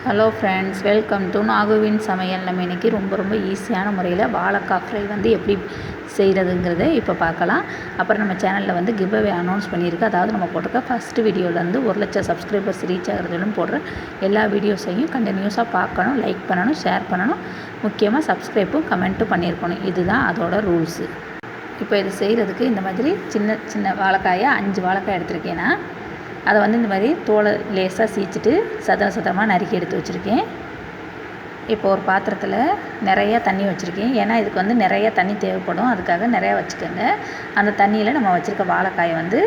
Hello friends, welcome to நாகுவின் சமையல். நம்ம இன்றைக்கி ரொம்ப ஈஸியான முறையில் வாழைக்காய் ஃப்ரை வந்து எப்படி செய்கிறதுங்கிறத இப்போ பார்க்கலாம். அப்புறம் நம்ம சேனலில் வந்து கிவ் அவே அனௌன்ஸ் பண்ணியிருக்கு. அதாவது நம்ம போட்டிருக்க ஃபஸ்ட்டு வீடியோலேருந்து 1,00,000 சப்ஸ்கிரைபர்ஸ் ரீச் ஆகிறதுலும் போடுற எல்லா வீடியோஸையும் கண்டினியூஸாக பார்க்கணும், லைக் பண்ணணும், ஷேர் பண்ணணும், முக்கியமாக சப்ஸ்கிரைப்பும் கமெண்ட்டும் பண்ணியிருக்கணும். இதுதான் அதோட ரூல்ஸு. இப்போ இது செய்கிறதுக்கு இந்த மாதிரி சின்ன வாழைக்காயை 5 வாழைக்காய் எடுத்திருக்கேன்னா அதை வந்து இந்த மாதிரி தோலை லேசாக சீச்சிட்டு சதமாக நறுக்கி எடுத்து வச்சுருக்கேன். இப்போ ஒரு பாத்திரத்தில் நிறையா தண்ணி வச்சுருக்கேன். ஏன்னா இதுக்கு வந்து நிறையா தண்ணி தேவைப்படும், அதுக்காக நிறையா வச்சுக்கோங்க. அந்த தண்ணியில் நம்ம வச்சுருக்க வாழைக்காயை வந்து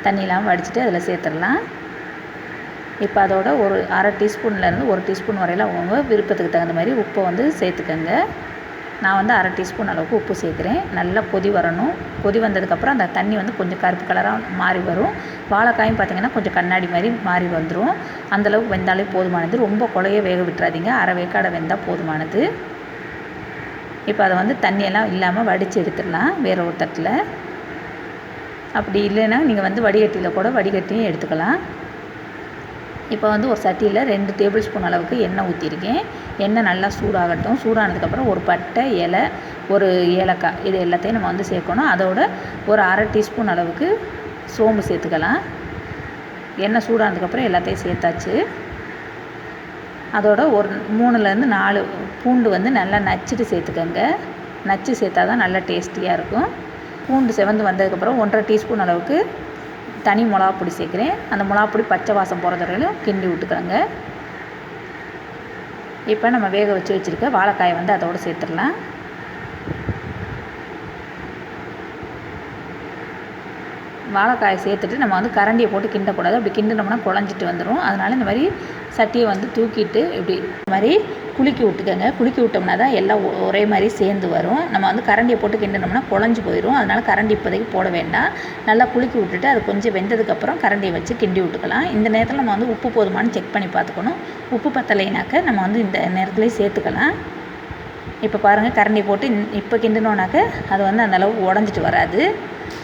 தண்ணி இல்லாமல் வடிச்சிட்டு அதில் சேர்த்துடலாம். இப்போ அதோட ஒரு 1/2 டீஸ்பூன்லேருந்து 1 டீஸ்பூன் வரையில் அவங்க விருப்பத்துக்கு தகுந்த மாதிரி உப்பை வந்து சேர்த்துக்கோங்க. நான் வந்து 1/2 டீஸ்பூன் அளவுக்கு உப்பு சேர்க்குறேன். நல்லா கொதி வரணும். கொதி வந்ததுக்கப்புறம் அந்த தண்ணி வந்து கொஞ்சம் கருப்பு கலராக மாறி வரும். வாழைக்காயும் பார்த்திங்கன்னா கொஞ்சம் கண்ணாடி மாதிரி மாறி வந்துடும். அந்தளவுக்கு வெந்தாலே போதுமானது. ரொம்ப குழைய வேக விட்டுறாதீங்க, அரை வேக்காடை வெந்தால் போதுமானது. இப்போ அதை வந்து தண்ணியெல்லாம் இல்லாமல் வடித்து எடுத்துடலாம் வேறு ஒரு தட்டில். அப்படி இல்லைன்னா நீங்கள் வந்து வடிகட்டியில் கூட வடிகட்டியும் எடுத்துக்கலாம். இப்போ வந்து ஒரு சட்டியில் 2 டேபிள் ஸ்பூன் அளவுக்கு எண்ணெய் ஊற்றிருக்கேன். எண்ணெய் நல்லா சூடாகட்டும். சூடானதுக்கப்புறம் ஒரு பட்டை, இலை, ஒரு ஏலக்காய், இது எல்லாத்தையும் நம்ம வந்து சேர்க்கணும். அதோட ஒரு 1/2 டீஸ்பூன் அளவுக்கு சோம்பு சேர்த்துக்கலாம். எண்ணெய் சூடானதுக்கப்புறம் எல்லாத்தையும் சேர்த்தாச்சு. அதோட ஒரு 3லேருந்து 4 பூண்டு வந்து நல்லா நச்சுட்டு சேர்த்துக்கோங்க. நச்சு சேர்த்தா தான் நல்லா டேஸ்டியாக இருக்கும். பூண்டு செவந்து வந்ததுக்கப்புறம் 1/2 டீஸ்பூன் அளவுக்கு தனி மிளகாப்பொடி சேர்க்குறேன். அந்த மிளகாப்பொடி பச்சை வாசம் போகிற வரையிலும் கிண்டி விட்டுக்கோங்க. இப்போ நம்ம வேக வச்சுருக்க வாழைக்காயை வந்து அதோடு சேர்த்துடலாம். வாழைக்காயை சேர்த்துட்டு நம்ம வந்து கரண்டியை போட்டு கிண்டக்கூடாது. அப்படி கிண்டினோம்னா குழஞ்சிட்டு வந்துடும். அதனால் இந்த மாதிரி சட்டியை வந்து தூக்கிட்டு இப்படி இந்த மாதிரி குலுக்கி விட்டுக்கோங்க. குலுக்கி விட்டோம்னா தான் எல்லாம் ஒரே மாதிரி சேர்ந்து வரும். நம்ம வந்து கரண்டியை போட்டு கிண்டினோம்னா குழஞ்சி போயிடும். அதனால் கரண்டி இப்போதைக்கு போட வேண்டாம். நல்லா குலுக்கி விட்டுட்டு அது கொஞ்சம் வெந்ததுக்கப்புறம் கரண்டியை வச்சு கிண்டி விட்டுக்கலாம். இந்த நேரத்தில் நம்ம வந்து உப்பு போதுமானு செக் பண்ணி பார்த்துக்கணும். உப்பு பத்தலைனாக்க நம்ம வந்து இந்த நேரத்துலேயே சேர்த்துக்கலாம். இப்போ பாருங்கள், கரண்டி போட்டு இப்போ கிண்டினோன்னாக்க அது வந்து அந்தளவுக்கு உடஞ்சிட்டு வராது.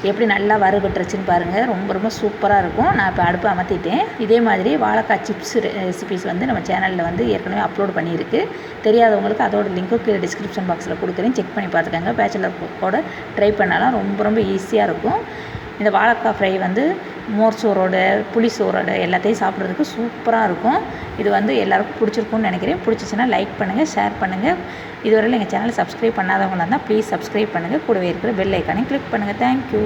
எப்படி நல்லா வறுபட்டுருச்சுன்னு பாருங்கள். ரொம்ப சூப்பராக இருக்கும். நான் இப்போ அடுப்பை அமர்த்திட்டேன். இதே மாதிரி வாழைக்காய் சிப்ஸ் ரெசிபிஸ் வந்து நம்ம சேனலில் வந்து ஏற்கனவே அப்லோட் பண்ணியிருக்கு. தெரியாதவங்களுக்கு அதோட லிங்க்கு கீழே டிஸ்கிரிப்ஷன் பாக்ஸில் கொடுக்குறேன், செக் பண்ணி பார்த்துக்கோங்க. பேச்சுலர் கூட ட்ரை பண்ணாலும் ரொம்ப ஈஸியாக இருக்கும். இந்த வாழைக்காய் ஃப்ரை வந்து மோர் சோறோட, புளி சோறோட எல்லாத்தையும் சாப்பிட்றதுக்கு சூப்பராக இருக்கும். இது வந்து எல்லாருக்கும் பிடிச்சிருக்கும்னு நினைக்கிறேன். பிடிச்சிச்சின்னா லைக் பண்ணுங்கள், ஷேர் பண்ணுங்கள். இதுவரையில் எங்கள் சேனலை சப்ஸ்கிரைப் பண்ணாதவங்களாக இருந்தால் ப்ளீஸ் சப்ஸ்கிரைப் பண்ணுங்கள். கூடவே இருக்கிற பெல் ஐக்கானையும் கிளிக் பண்ணுங்கள். தேங்க்யூ.